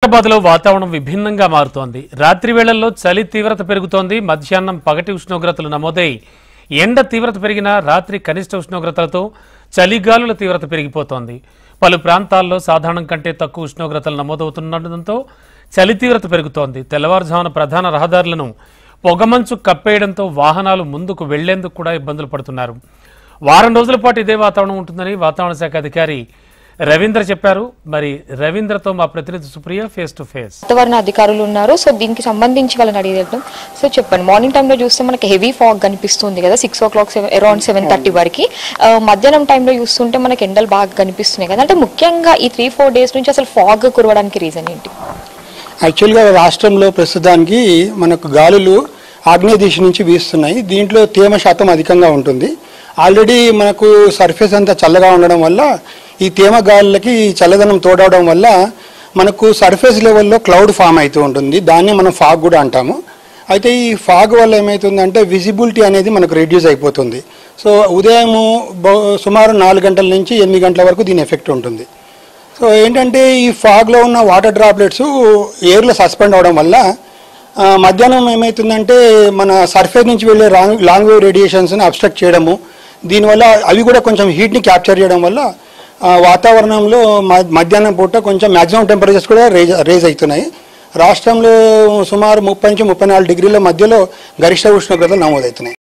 హైదరాబాద్లో వాతావరణం విభిన్నంగా మారుతోంది. రాత్రి వేళల్లో చలి తీవ్రత పెరుగుతోంది. మధ్యాహ్నం పగటి ఉష్ణోగ్రతలు నమోదై ఎండ తీవ్రత పెరిగినా రాత్రి కనిష్ట ఉష్ణోగ్రతలతో చలిగాలుల తీవ్రత పెరిగిపోతోంది. పలు ప్రాంతాల్లో సాధారణం కంటే తక్కువ ఉష్ణోగ్రతలు నమోదవుతుండటంతో చలి తీవ్రత పెరుగుతోంది. తెల్లవారుజామున ప్రధాన రహదారులను పొగమంచు కప్పేయడంతో వాహనాలు ముందుకు వెళ్లేందుకు కూడా ఇబ్బందులు పడుతున్నారు. వారం రోజుల పాటు ఇదే వాతావరణం ఉంటుందని వాతావరణ శాఖ అధికారి రవీంద్ర చెప్పారు. మరి రవీంద్రతో మా ప్రతినిధి సుప్రియ ఫేస్ టు ఫేస్. వాతావరణ అధికారులు ఉన్నారు. సో దీనికి సంబంధించి వాళ్ళని అడిగేద్దాం. సో చెప్పండి, మార్నింగ్ టైంలో చూస్తే మనకి హెవీ ఫాగ్ కనిపిస్తుంది కదా, 6 o'clock అరౌండ్ 7:30 వరకు. మధ్యాహ్నం టైంలో చూస్తుంటే మనకి ఎండలు బాగా కనిపిస్తున్నాయి కదా. అంటే ముఖ్యంగా ఈ 3-4 days నుంచి అసలు ఫాగ్ కురవడానికి రీజన్ ఏంటి? యాక్చువల్గా రాష్ట్రంలో ప్రస్తుతానికి మనకు గాలులు ఆగ్నేయ దిశ నుంచి వీస్తున్నాయి. దీంట్లో తేమ శాతం అధికంగా ఉంటుంది. ఆల్రెడీ మనకు సర్ఫేస్ అంతా చల్లగా ఉండడం వల్ల ఈ తేమ గాలులకి చల్లదనం తోడవడం వల్ల మనకు సర్ఫేస్ లెవెల్లో క్లౌడ్ ఫామ్ అవుతూ ఉంటుంది. దాన్ని మనం ఫాగ్ కూడా అంటాము. అయితే ఈ ఫాగ్ వల్ల ఏమవుతుందంటే విజిబిలిటీ అనేది మనకు రెడ్యూస్ అయిపోతుంది. సో ఉదయం సుమారు 4 గంటల నుంచి 8 గంటల వరకు దీని ఎఫెక్ట్ ఉంటుంది. సో ఏంటంటే ఈ ఫాగ్లో ఉన్న వాటర్ డ్రాప్లెట్స్ ఎయిర్లో సస్పెండ్ అవడం వల్ల మధ్యాహ్నం ఏమవుతుందంటే మన సర్ఫేస్ నుంచి వెళ్ళే లాంగ్ వేవ్ రేడియేషన్స్ని అబ్స్ట్రక్ట్ చేయడము, దీనివల్ల అవి కూడా కొంచెం హీట్ని క్యాప్చర్ చేయడం వల్ల వాతావరణంలో మధ్యాహ్నం పూట కొంచెం మ్యాక్సిమం టెంపరేచర్స్ కూడా రేజ్ అవుతున్నాయి. రాష్ట్రంలో సుమారు 30 నుంచి 34 డిగ్రీల మధ్యలో గరిష్ట ఉష్ణోగ్రతలు నమోదవుతున్నాయి.